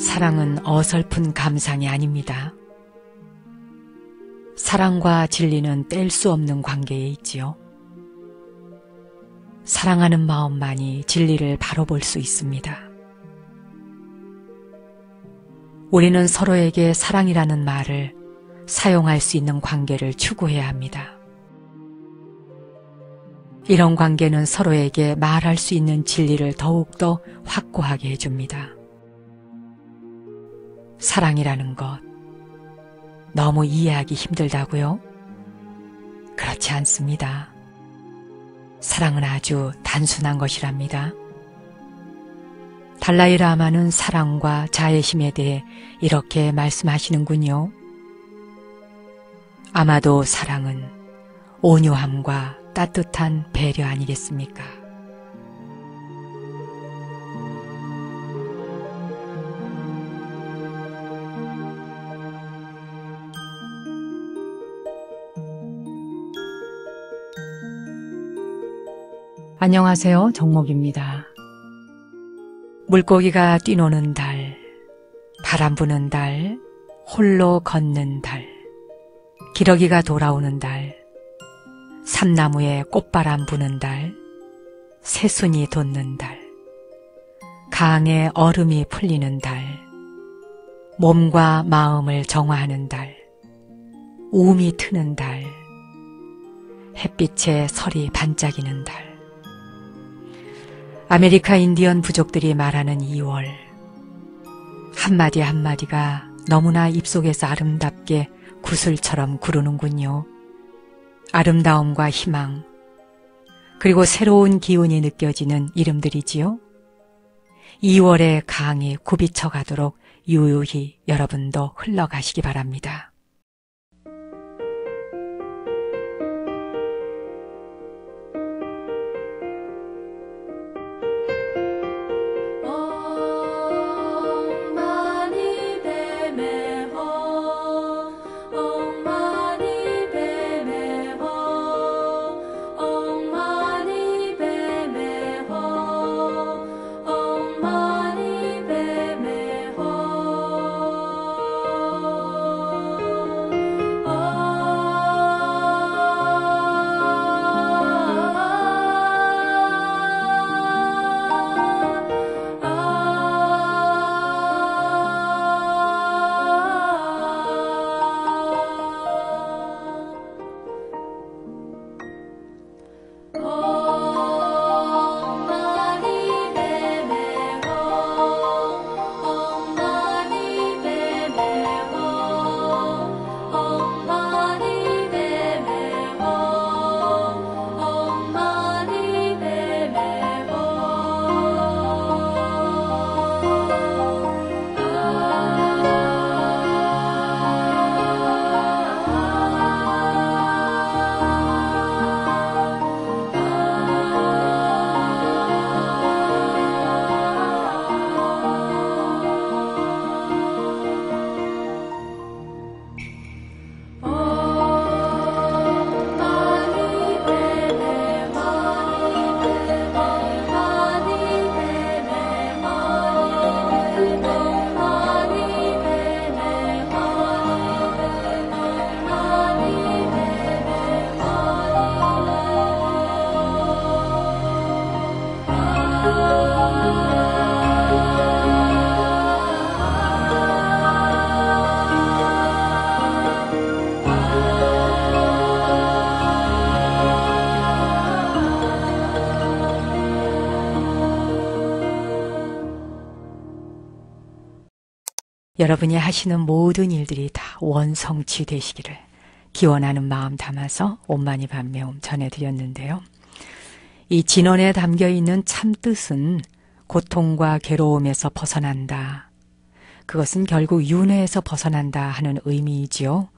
사랑은 어설픈 감상이 아닙니다. 사랑과 진리는 뗄 수 없는 관계에 있지요. 사랑하는 마음만이 진리를 바로 볼 수 있습니다. 우리는 서로에게 사랑이라는 말을 사용할 수 있는 관계를 추구해야 합니다. 이런 관계는 서로에게 말할 수 있는 진리를 더욱더 확고하게 해줍니다. 사랑이라는 것, 너무 이해하기 힘들다고요? 그렇지 않습니다. 사랑은 아주 단순한 것이랍니다. 달라이 라마는 사랑과 자애심에 대해 이렇게 말씀하시는군요. 아마도 사랑은 온유함과 따뜻한 배려 아니겠습니까? 안녕하세요. 정목입니다. 물고기가 뛰노는 달, 바람 부는 달, 홀로 걷는 달, 기러기가 돌아오는 달, 삼나무에 꽃바람 부는 달, 새순이 돋는 달, 강에 얼음이 풀리는 달, 몸과 마음을 정화하는 달, 우음이 트는 달, 햇빛에 설이 반짝이는 달, 아메리카 인디언 부족들이 말하는 2월, 한마디 한마디가 너무나 입속에서 아름답게 구슬처럼 구르는군요. 아름다움과 희망, 그리고 새로운 기운이 느껴지는 이름들이지요. 2월의 강이 굽이쳐 가도록 유유히 여러분도 흘러가시기 바랍니다. 여러분이 하시는 모든 일들이 다 원성치 되시기를 기원하는 마음 담아서 온마니 반매음 전해드렸는데요. 이 진언에 담겨있는 참뜻은 고통과 괴로움에서 벗어난다. 그것은 결국 윤회에서 벗어난다 하는 의미이지요.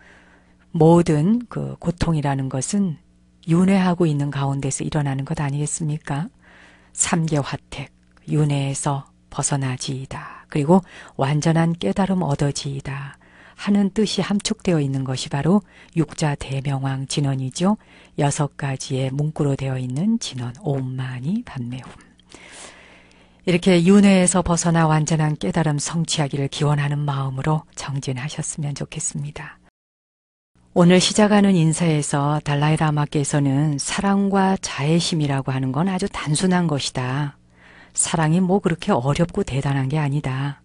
모든 그 고통이라는 것은 윤회하고 있는 가운데서 일어나는 것 아니겠습니까? 삼계화택, 윤회에서 벗어나지이다. 그리고 완전한 깨달음 얻어지이다 하는 뜻이 함축되어 있는 것이 바로 육자대명왕 진언이죠. 6가지의 문구로 되어 있는 진언, 온마니 반매음. 이렇게 윤회에서 벗어나 완전한 깨달음 성취하기를 기원하는 마음으로 정진하셨으면 좋겠습니다. 오늘 시작하는 인사에서 달라이라마께서는 사랑과 자애심이라고 하는 건 아주 단순한 것이다. 사랑이 뭐 그렇게 어렵고 대단한 게 아니다.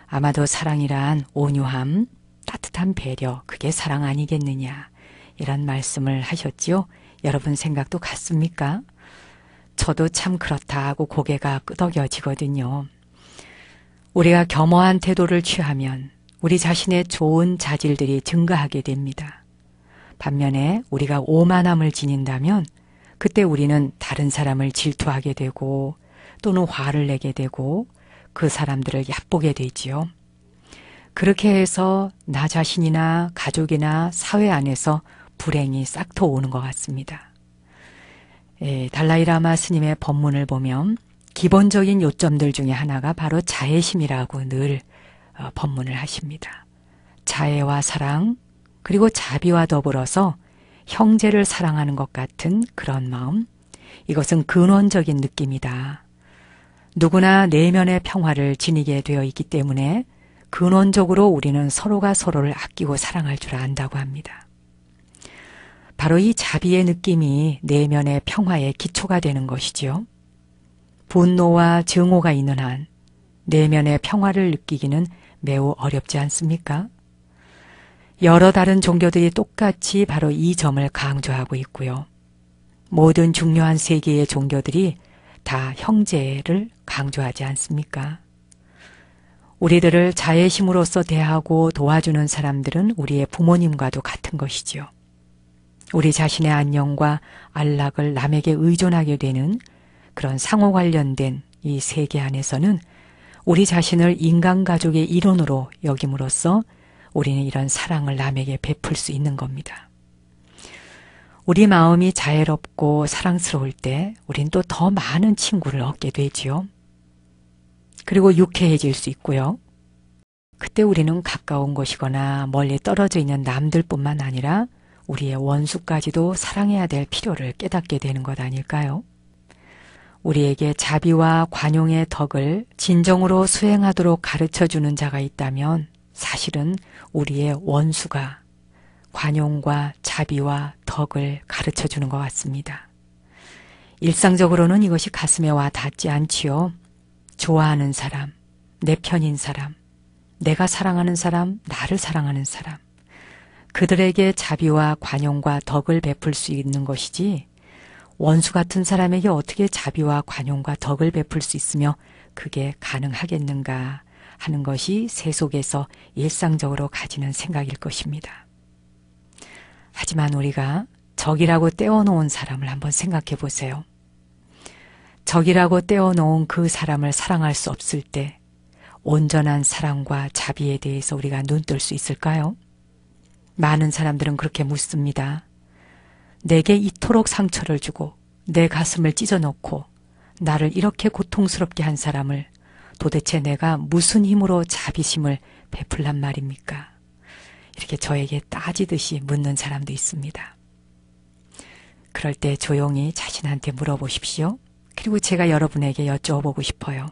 아마도 사랑이란 온유함, 따뜻한 배려, 그게 사랑 아니겠느냐. 이런 말씀을 하셨지요. 여러분 생각도 같습니까? 저도 참 그렇다 하고 고개가 끄덕여지거든요. 우리가 겸허한 태도를 취하면 우리 자신의 좋은 자질들이 증가하게 됩니다. 반면에 우리가 오만함을 지닌다면 그때 우리는 다른 사람을 질투하게 되고 또는 화를 내게 되고 그 사람들을 얕보게 되지요. 그렇게 해서 나 자신이나 가족이나 사회 안에서 불행이 싹터 오는 것 같습니다. 달라이라마 스님의 법문을 보면 기본적인 요점들 중에 하나가 바로 자애심이라고 늘 법문을 하십니다. 자애와 사랑, 그리고 자비와 더불어서 형제를 사랑하는 것 같은 그런 마음, 이것은 근원적인 느낌이다. 누구나 내면의 평화를 지니게 되어 있기 때문에 근원적으로 우리는 서로가 서로를 아끼고 사랑할 줄 안다고 합니다. 바로 이 자비의 느낌이 내면의 평화의 기초가 되는 것이지요. 분노와 증오가 있는 한 내면의 평화를 느끼기는 매우 어렵지 않습니까? 여러 다른 종교들이 똑같이 바로 이 점을 강조하고 있고요. 모든 중요한 세계의 종교들이 다 형제를 강조하지 않습니까? 우리들을 자애심으로써 대하고 도와주는 사람들은 우리의 부모님과도 같은 것이지요. 우리 자신의 안녕과 안락을 남에게 의존하게 되는 그런 상호 관련된 이 세계 안에서는 우리 자신을 인간가족의 일원으로 여김으로써 우리는 이런 사랑을 남에게 베풀 수 있는 겁니다. 우리 마음이 자애롭고 사랑스러울 때 우린 또 더 많은 친구를 얻게 되지요. 그리고 유쾌해질 수 있고요. 그때 우리는 가까운 곳이거나 멀리 떨어져 있는 남들뿐만 아니라 우리의 원수까지도 사랑해야 될 필요를 깨닫게 되는 것 아닐까요? 우리에게 자비와 관용의 덕을 진정으로 수행하도록 가르쳐주는 자가 있다면 사실은 우리의 원수가 관용과 자비와 덕을 가르쳐주는 것 같습니다. 일상적으로는 이것이 가슴에 와 닿지 않지요. 좋아하는 사람, 내 편인 사람, 내가 사랑하는 사람, 나를 사랑하는 사람, 그들에게 자비와 관용과 덕을 베풀 수 있는 것이지 원수 같은 사람에게 어떻게 자비와 관용과 덕을 베풀 수 있으며 그게 가능하겠는가 하는 것이 세속에서 일상적으로 가지는 생각일 것입니다. 하지만 우리가 적이라고 떼어놓은 사람을 한번 생각해 보세요. 적이라고 떼어놓은 그 사람을 사랑할 수 없을 때 온전한 사랑과 자비에 대해서 우리가 눈뜰 수 있을까요? 많은 사람들은 그렇게 묻습니다. 내게 이토록 상처를 주고 내 가슴을 찢어놓고 나를 이렇게 고통스럽게 한 사람을 도대체 내가 무슨 힘으로 자비심을 베풀란 말입니까? 이렇게 저에게 따지듯이 묻는 사람도 있습니다. 그럴 때 조용히 자신한테 물어보십시오. 그리고 제가 여러분에게 여쭤보고 싶어요.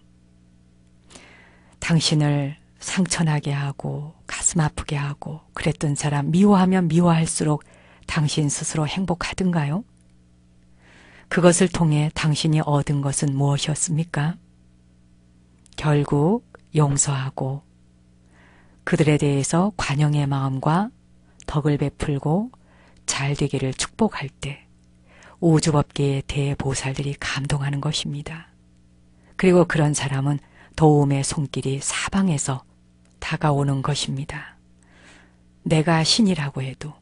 당신을 상처나게 하고 가슴 아프게 하고 그랬던 사람 미워하면 미워할수록 당신 스스로 행복하든가요? 그것을 통해 당신이 얻은 것은 무엇이었습니까? 결국 용서하고 그들에 대해서 관용의 마음과 덕을 베풀고 잘 되기를 축복할 때 우주법계의 대보살들이 감동하는 것입니다. 그리고 그런 사람은 도움의 손길이 사방에서 다가오는 것입니다. 내가 신이라고 해도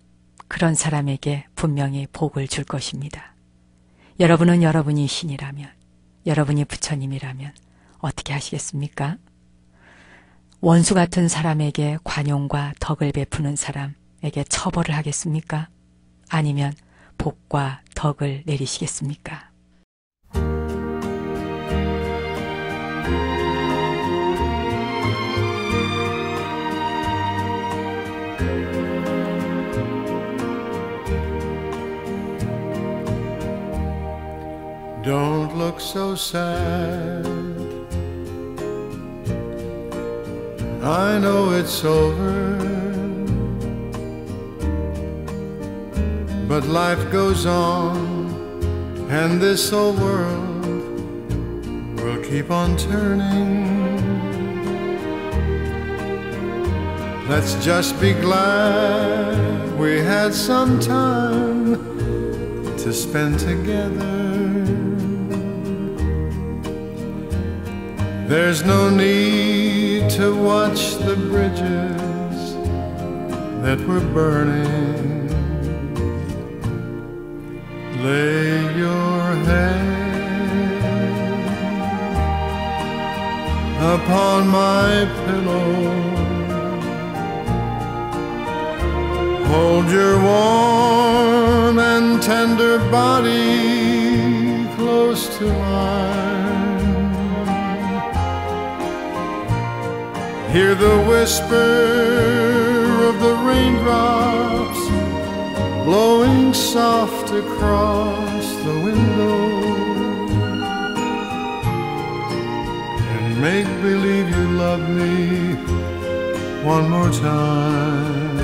그런 사람에게 분명히 복을 줄 것입니다. 여러분은 여러분이 신이라면, 여러분이 부처님이라면 어떻게 하시겠습니까? 원수 같은 사람에게 관용과 덕을 베푸는 사람에게 처벌을 하겠습니까? 아니면 복과 덕을 내리시겠습니까? Don't look so sad, I know it's over, but life goes on, and this old world will keep on turning. Let's just be glad we had some time to spend together. There's no need to watch the bridges that were burning. Lay your head upon my pillow, hold your warm and tender body close to mine. Hear the whisper of the raindrops blowing soft across the window, and make believe you love me one more time,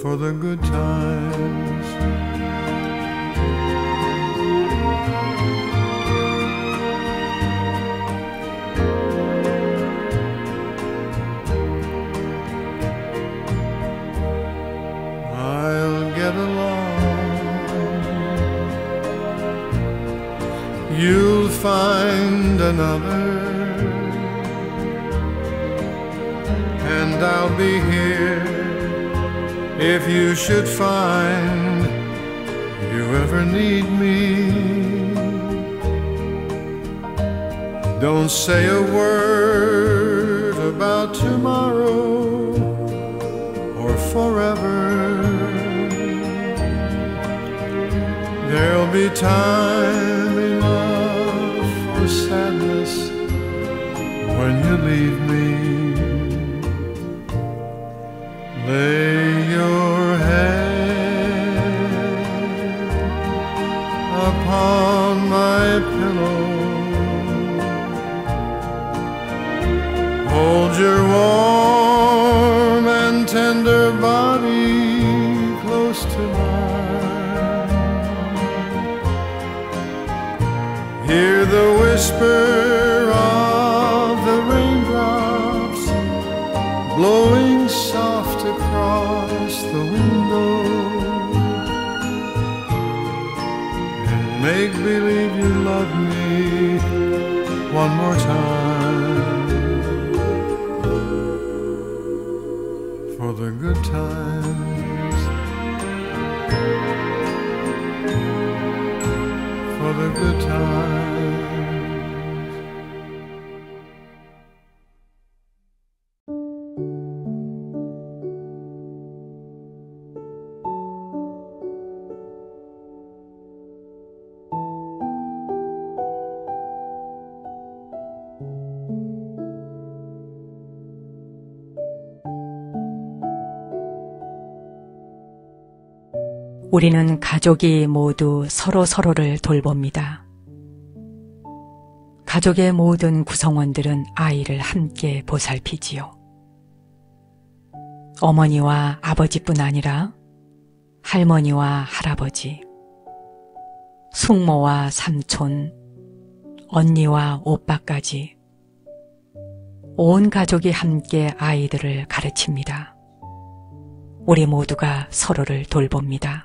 for the good times. I'll get along, you'll find another, and I'll be here if you should find you ever need me. Don't say a word about tomorrow or forever. There'll be time enough for sadness when you leave me. Lay your head upon my pillow, hold your warm and tender body close to mine. Hear the whisper of the raindrops blowing soft across the window, and make believe you love me one more time, for the good times, for the good times. 우리는 가족이 모두 서로를 돌봅니다. 가족의 모든 구성원들은 아이를 함께 보살피지요. 어머니와 아버지뿐 아니라 할머니와 할아버지, 숙모와 삼촌, 언니와 오빠까지 온 가족이 함께 아이들을 가르칩니다. 우리 모두가 서로를 돌봅니다.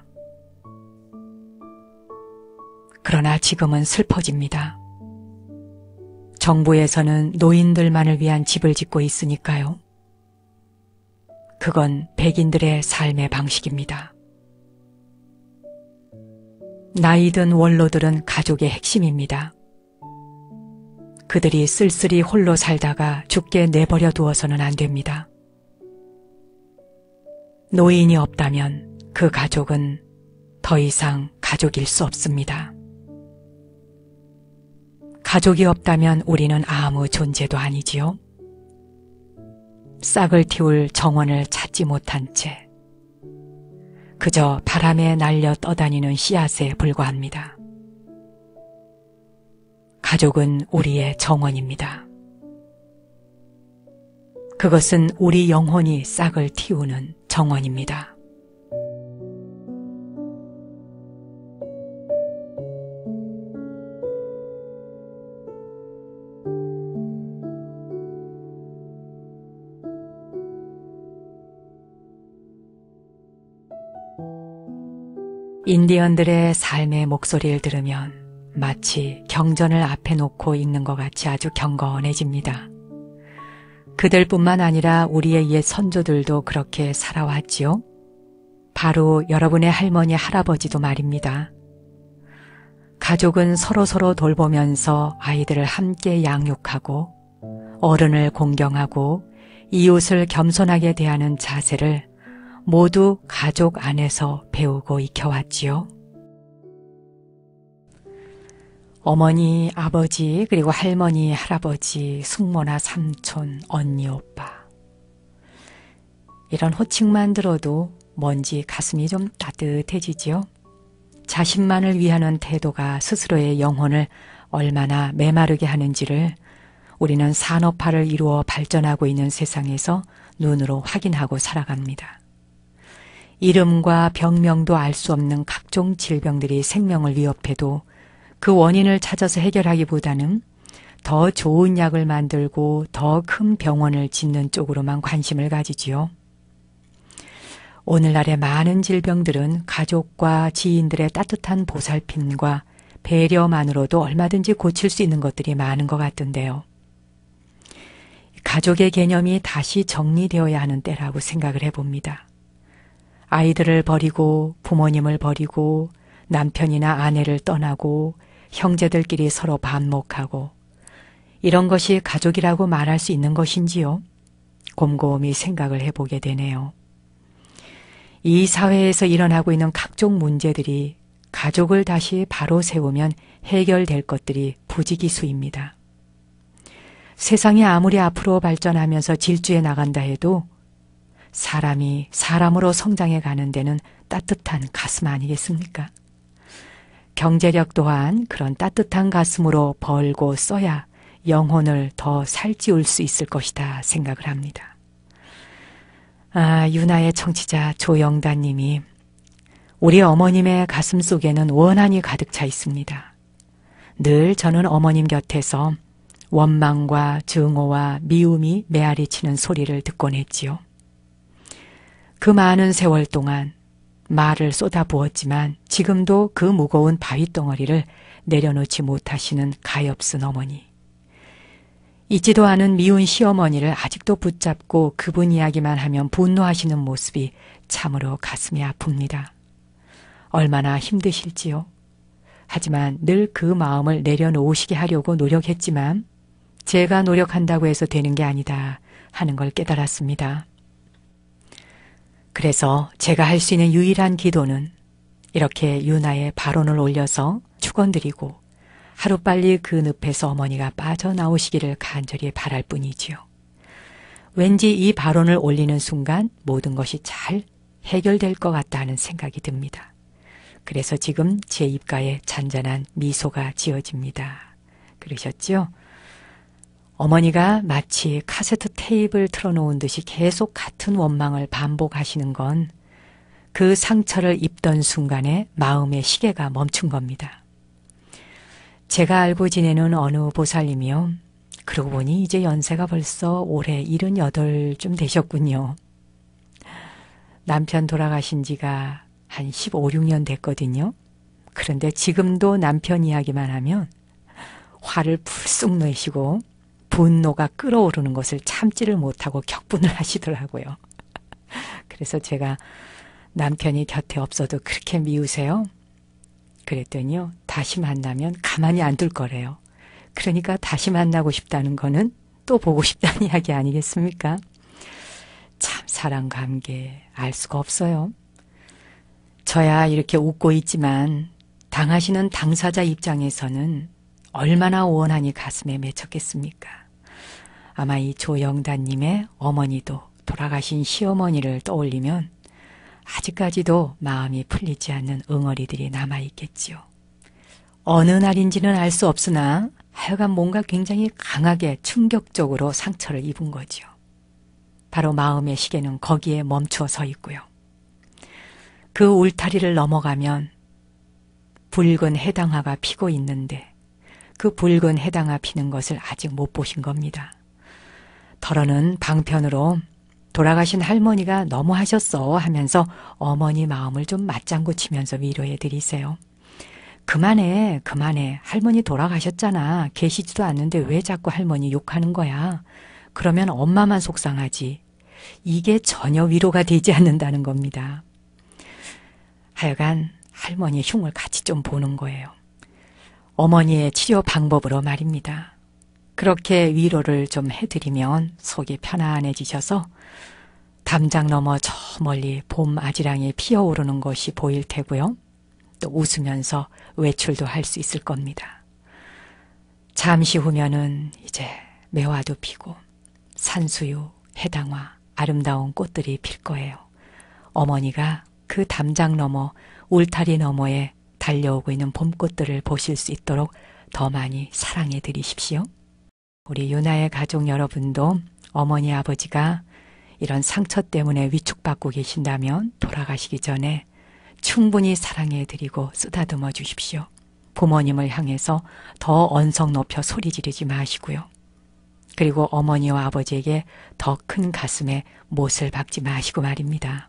그러나 지금은 슬퍼집니다. 정부에서는 노인들만을 위한 집을 짓고 있으니까요. 그건 백인들의 삶의 방식입니다. 나이 든 원로들은 가족의 핵심입니다. 그들이 쓸쓸히 홀로 살다가 죽게 내버려 두어서는 안 됩니다. 노인이 없다면 그 가족은 더 이상 가족일 수 없습니다. 가족이 없다면 우리는 아무 존재도 아니지요. 싹을 틔울 정원을 찾지 못한 채 그저 바람에 날려 떠다니는 씨앗에 불과합니다. 가족은 우리의 정원입니다. 그것은 우리 영혼이 싹을 틔우는 정원입니다. 인디언들의 삶의 목소리를 들으면 마치 경전을 앞에 놓고 읽는 것 같이 아주 경건해집니다. 그들뿐만 아니라 우리의 옛 선조들도 그렇게 살아왔지요. 바로 여러분의 할머니, 할아버지도 말입니다. 가족은 서로서로 돌보면서 아이들을 함께 양육하고 어른을 공경하고 이웃을 겸손하게 대하는 자세를 모두 가족 안에서 배우고 익혀왔지요. 어머니, 아버지, 그리고 할머니, 할아버지, 숙모나 삼촌, 언니, 오빠. 이런 호칭만 들어도 뭔지 가슴이 좀 따뜻해지지요. 자신만을 위하는 태도가 스스로의 영혼을 얼마나 메마르게 하는지를 우리는 산업화를 이루어 발전하고 있는 세상에서 눈으로 확인하고 살아갑니다. 이름과 병명도 알 수 없는 각종 질병들이 생명을 위협해도 그 원인을 찾아서 해결하기보다는 더 좋은 약을 만들고 더 큰 병원을 짓는 쪽으로만 관심을 가지지요. 오늘날의 많은 질병들은 가족과 지인들의 따뜻한 보살핌과 배려만으로도 얼마든지 고칠 수 있는 것들이 많은 것 같던데요. 가족의 개념이 다시 정리되어야 하는 때라고 생각을 해봅니다. 아이들을 버리고 부모님을 버리고 남편이나 아내를 떠나고 형제들끼리 서로 반목하고 이런 것이 가족이라고 말할 수 있는 것인지요? 곰곰이 생각을 해보게 되네요. 이 사회에서 일어나고 있는 각종 문제들이 가족을 다시 바로 세우면 해결될 것들이 부지기수입니다. 세상이 아무리 앞으로 발전하면서 질주해 나간다 해도 사람이 사람으로 성장해 가는 데는 따뜻한 가슴 아니겠습니까? 경제력 또한 그런 따뜻한 가슴으로 벌고 써야 영혼을 더 살찌울 수 있을 것이다 생각을 합니다. 유나의 청취자 조영단 님이 우리 어머님의 가슴 속에는 원한이 가득 차 있습니다. 늘 저는 어머님 곁에서 원망과 증오와 미움이 메아리 치는 소리를 듣곤 했지요. 그 많은 세월 동안 말을 쏟아부었지만 지금도 그 무거운 바위덩어리를 내려놓지 못하시는 가엾은 어머니. 잊지도 않은 미운 시어머니를 아직도 붙잡고 그분 이야기만 하면 분노하시는 모습이 참으로 가슴이 아픕니다. 얼마나 힘드실지요. 하지만 늘 그 마음을 내려놓으시게 하려고 노력했지만 제가 노력한다고 해서 되는 게 아니다 하는 걸 깨달았습니다. 그래서 제가 할 수 있는 유일한 기도는 이렇게 유나의 발언을 올려서 축원드리고 하루빨리 그 늪에서 어머니가 빠져나오시기를 간절히 바랄 뿐이지요. 왠지 이 발언을 올리는 순간 모든 것이 잘 해결될 것 같다는 생각이 듭니다. 그래서 지금 제 입가에 잔잔한 미소가 지어집니다. 그러셨죠? 어머니가 마치 카세트 테이프를 틀어놓은 듯이 계속 같은 원망을 반복하시는 건 그 상처를 입던 순간에 마음의 시계가 멈춘 겁니다. 제가 알고 지내는 어느 보살님이요. 그러고 보니 이제 연세가 벌써 올해 78쯤 되셨군요. 남편 돌아가신 지가 한 15, 16년 됐거든요. 그런데 지금도 남편 이야기만 하면 화를 불쑥 내시고 분노가 끓어오르는 것을 참지를 못하고 격분을 하시더라고요. 그래서 제가 남편이 곁에 없어도 그렇게 미우세요? 그랬더니요. 다시 만나면 가만히 안 둘 거래요. 그러니까 다시 만나고 싶다는 거는 또 보고 싶다는 이야기 아니겠습니까? 참 사랑 관계 알 수가 없어요. 저야 이렇게 웃고 있지만 당하시는 당사자 입장에서는 얼마나 원한이 가슴에 맺혔겠습니까? 아마 이 조영단님의 어머니도 돌아가신 시어머니를 떠올리면 아직까지도 마음이 풀리지 않는 응어리들이 남아있겠지요. 어느 날인지는 알 수 없으나 하여간 뭔가 굉장히 강하게 충격적으로 상처를 입은 거지요. 바로 마음의 시계는 거기에 멈추어 서 있고요. 그 울타리를 넘어가면 붉은 해당화가 피고 있는데 그 붉은 해당화 피는 것을 아직 못 보신 겁니다. 덜어는 방편으로 돌아가신 할머니가 너무 하셨어 하면서 어머니 마음을 좀 맞장구 치면서 위로해 드리세요. 그만해, 그만해. 할머니 돌아가셨잖아. 계시지도 않는데 왜 자꾸 할머니 욕하는 거야. 그러면 엄마만 속상하지. 이게 전혀 위로가 되지 않는다는 겁니다. 하여간 할머니 흉을 같이 좀 보는 거예요. 어머니의 치료 방법으로 말입니다. 그렇게 위로를 좀 해드리면 속이 편안해지셔서 담장 너머 저 멀리 봄 아지랑이 피어오르는 것이 보일 테고요. 또 웃으면서 외출도 할 수 있을 겁니다. 잠시 후면은 이제 매화도 피고 산수유, 해당화, 아름다운 꽃들이 필 거예요. 어머니가 그 담장 너머, 울타리 너머에 달려오고 있는 봄꽃들을 보실 수 있도록 더 많이 사랑해 드리십시오. 우리 유나의 가족 여러분도 어머니 아버지가 이런 상처 때문에 위축받고 계신다면 돌아가시기 전에 충분히 사랑해 드리고 쓰다듬어 주십시오. 부모님을 향해서 더 언성 높여 소리 지르지 마시고요. 그리고 어머니와 아버지에게 더 큰 가슴에 못을 박지 마시고 말입니다.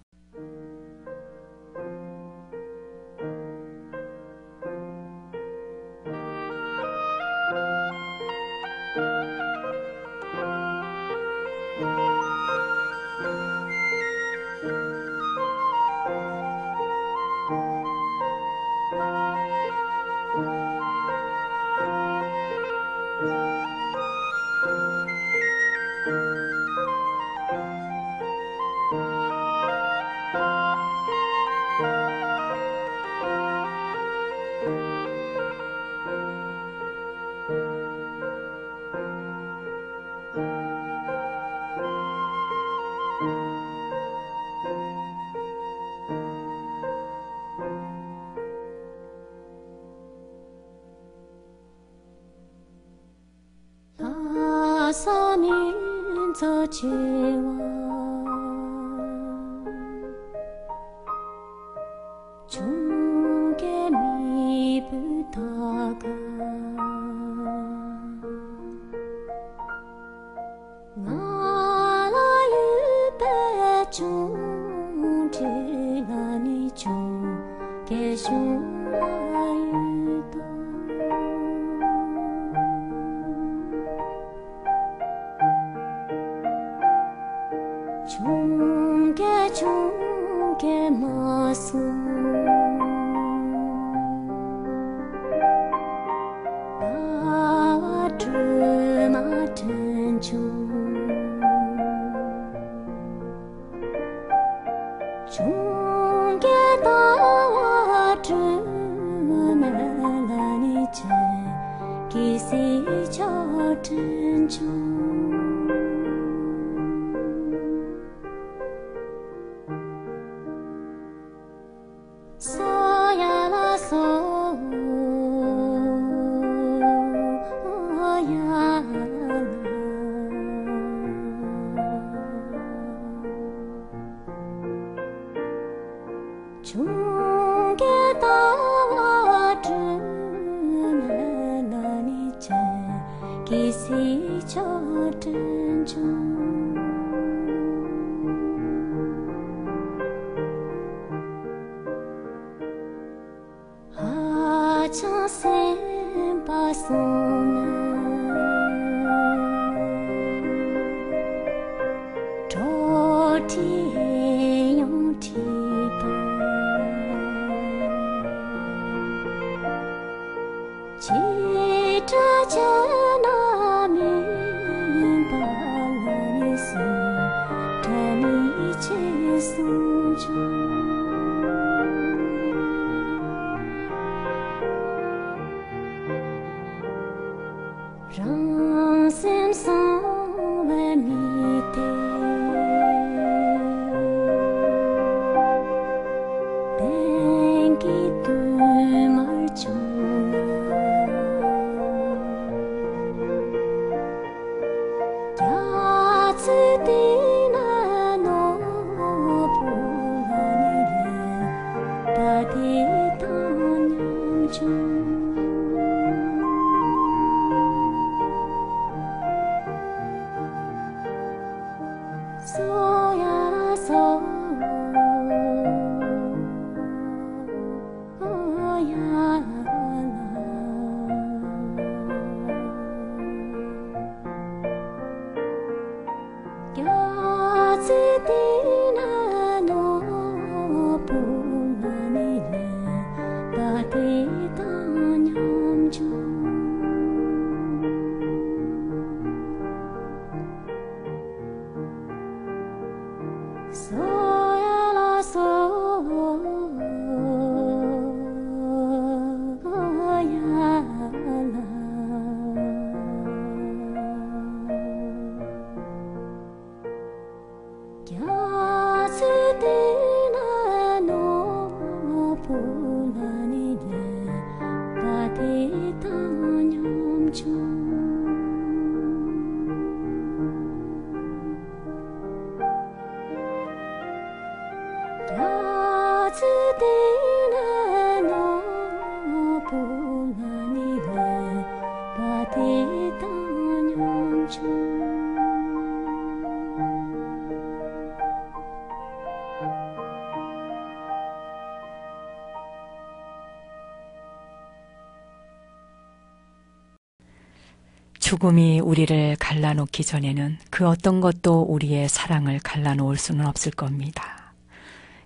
죽음이 우리를 갈라놓기 전에는 그 어떤 것도 우리의 사랑을 갈라놓을 수는 없을 겁니다.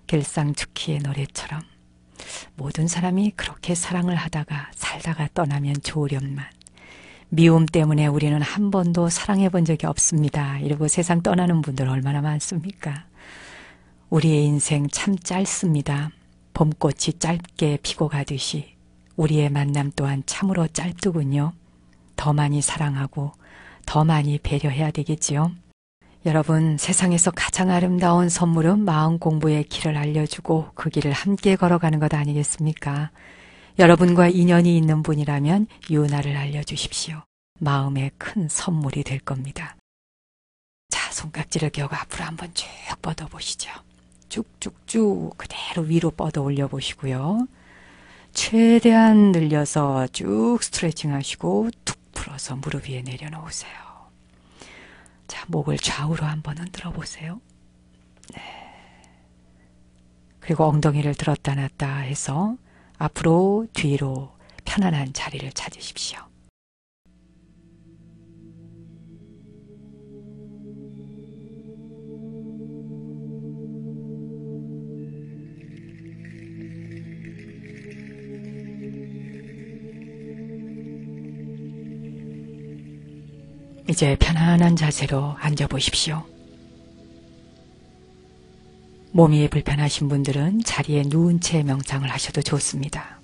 길상축희의 노래처럼 모든 사람이 그렇게 사랑을 하다가 살다가 떠나면 좋으련만 미움 때문에 우리는 한 번도 사랑해 본 적이 없습니다. 이러고 세상 떠나는 분들 얼마나 많습니까? 우리의 인생 참 짧습니다. 봄꽃이 짧게 피고 가듯이 우리의 만남 또한 참으로 짧더군요. 더 많이 사랑하고 더 많이 배려해야 되겠지요. 여러분, 세상에서 가장 아름다운 선물은 마음 공부의 길을 알려주고 그 길을 함께 걸어가는 것 아니겠습니까? 여러분과 인연이 있는 분이라면 유나를 알려주십시오. 마음의 큰 선물이 될 겁니다. 자, 손깍지를 껴고 앞으로 한번 쭉 뻗어보시죠. 쭉쭉쭉 그대로 위로 뻗어 올려보시고요. 최대한 늘려서 쭉 스트레칭 하시고 툭 풀어서 무릎 위에 내려놓으세요. 자, 목을 좌우로 한번 흔들어 보세요. 네. 그리고 엉덩이를 들었다 놨다 해서 앞으로 뒤로 편안한 자리를 찾으십시오. 이제 편안한 자세로 앉아보십시오. 몸이 불편하신 분들은 자리에 누운 채 명상을 하셔도 좋습니다.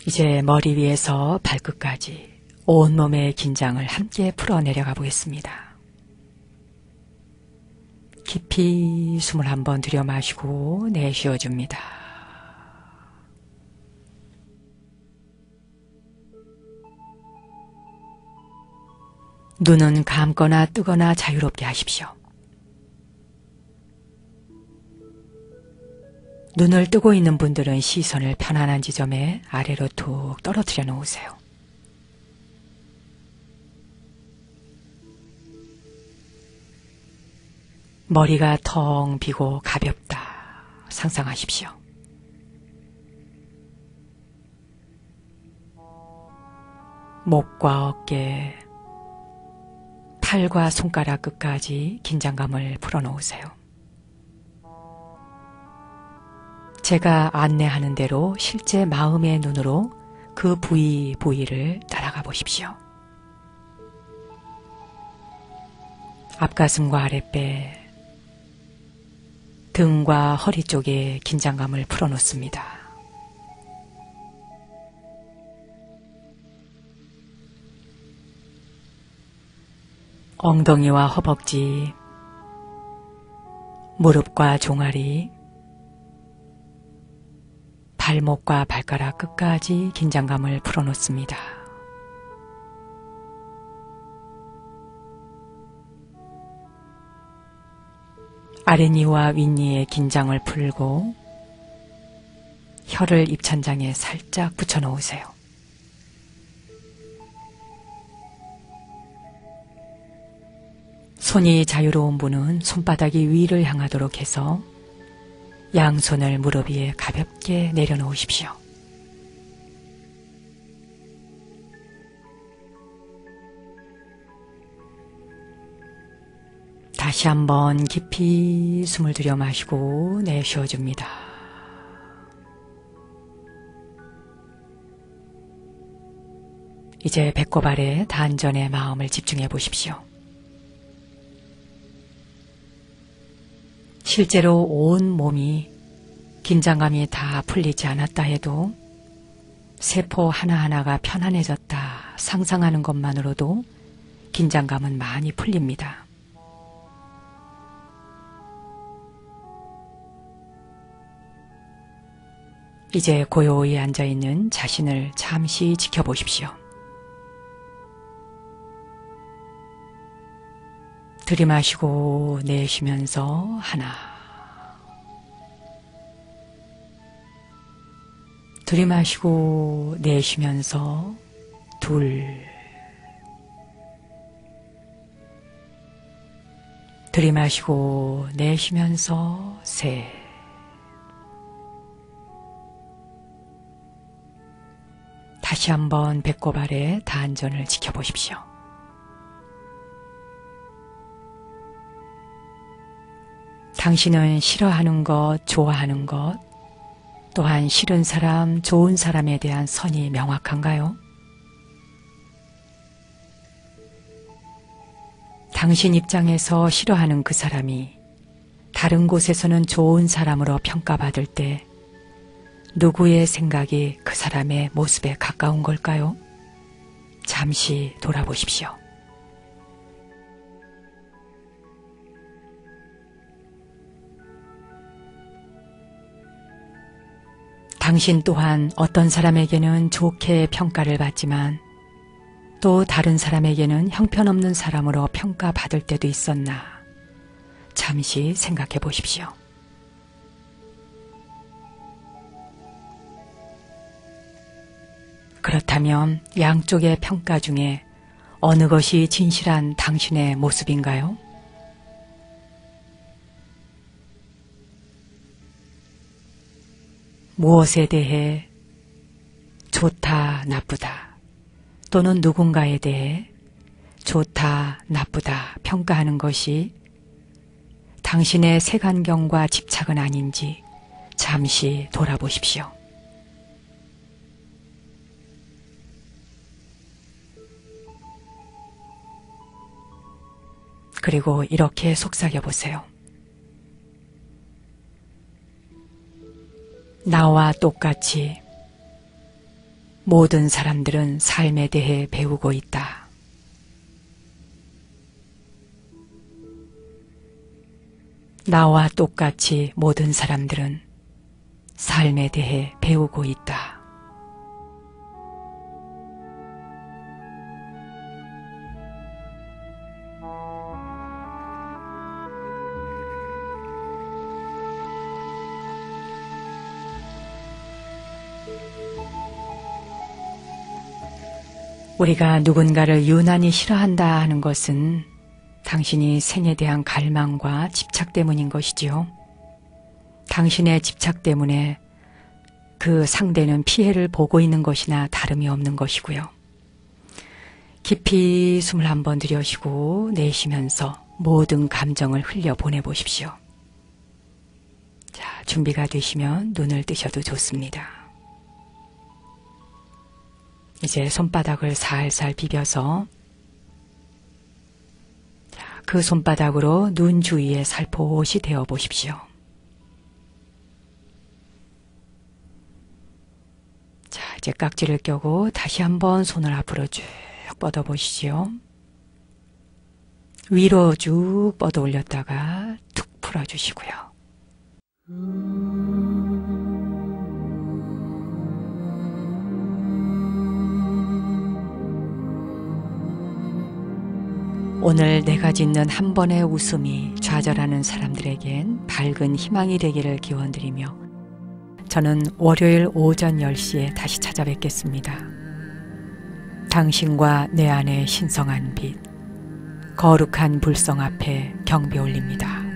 이제 머리 위에서 발끝까지 온몸의 긴장을 함께 풀어 내려가 보겠습니다. 깊이 숨을 한번 들여 마시고 내쉬어줍니다. 눈은 감거나 뜨거나 자유롭게 하십시오. 눈을 뜨고 있는 분들은 시선을 편안한 지점에 아래로 툭 떨어뜨려 놓으세요. 머리가 텅 비고 가볍다 상상하십시오. 목과 어깨, 팔과 손가락 끝까지 긴장감을 풀어놓으세요. 제가 안내하는 대로 실제 마음의 눈으로 그 부위를 따라가 보십시오. 앞가슴과 아랫배, 등과 허리 쪽에 긴장감을 풀어놓습니다. 엉덩이와 허벅지, 무릎과 종아리, 발목과 발가락 끝까지 긴장감을 풀어놓습니다. 아랫니와 윗니의 긴장을 풀고 혀를 입천장에 살짝 붙여놓으세요. 손이 자유로운 분은 손바닥이 위를 향하도록 해서 양손을 무릎 위에 가볍게 내려놓으십시오. 다시 한번 깊이 숨을 들여 마시고 내쉬어줍니다. 이제 배꼽 아래 단전에 마음을 집중해 보십시오. 실제로 온 몸이 긴장감이 다 풀리지 않았다 해도 세포 하나하나가 편안해졌다 상상하는 것만으로도 긴장감은 많이 풀립니다. 이제 고요히 앉아있는 자신을 잠시 지켜보십시오. 들이마시고 내쉬면서 하나, 들이마시고 내쉬면서 둘, 들이마시고 내쉬면서 셋, 다시 한번 배꼽 아래 단전을 지켜보십시오. 당신은 싫어하는 것, 좋아하는 것, 또한 싫은 사람, 좋은 사람에 대한 선이 명확한가요? 당신 입장에서 싫어하는 그 사람이 다른 곳에서는 좋은 사람으로 평가받을 때 누구의 생각이 그 사람의 모습에 가까운 걸까요? 잠시 돌아보십시오. 당신 또한 어떤 사람에게는 좋게 평가를 받지만 또 다른 사람에게는 형편없는 사람으로 평가받을 때도 있었나? 잠시 생각해 보십시오. 그렇다면 양쪽의 평가 중에 어느 것이 진실한 당신의 모습인가요? 무엇에 대해 좋다, 나쁘다 또는 누군가에 대해 좋다, 나쁘다 평가하는 것이 당신의 색안경과 집착은 아닌지 잠시 돌아보십시오. 그리고 이렇게 속삭여 보세요. 나와 똑같이 모든 사람들은 삶에 대해 배우고 있다. 나와 똑같이 모든 사람들은 삶에 대해 배우고 있다. 우리가 누군가를 유난히 싫어한다 하는 것은 당신이 생에 대한 갈망과 집착 때문인 것이지요. 당신의 집착 때문에 그 상대는 피해를 보고 있는 것이나 다름이 없는 것이고요. 깊이 숨을 한번 들여쉬고 내쉬면서 모든 감정을 흘려보내보십시오. 자, 준비가 되시면 눈을 뜨셔도 좋습니다. 이제 손바닥을 살살 비벼서 그 손바닥으로 눈 주위에 살포시 대어 보십시오. 자, 이제 깍지를 껴고 다시 한번 손을 앞으로 쭉 뻗어 보시지요. 위로 쭉 뻗어 올렸다가 툭 풀어주시고요. 오늘 내가 짓는 한 번의 웃음이 좌절하는 사람들에겐 밝은 희망이 되기를 기원드리며 저는 월요일 오전 10시에 다시 찾아뵙겠습니다. 당신과 내 안의 신성한 빛, 거룩한 불성 앞에 경배 올립니다.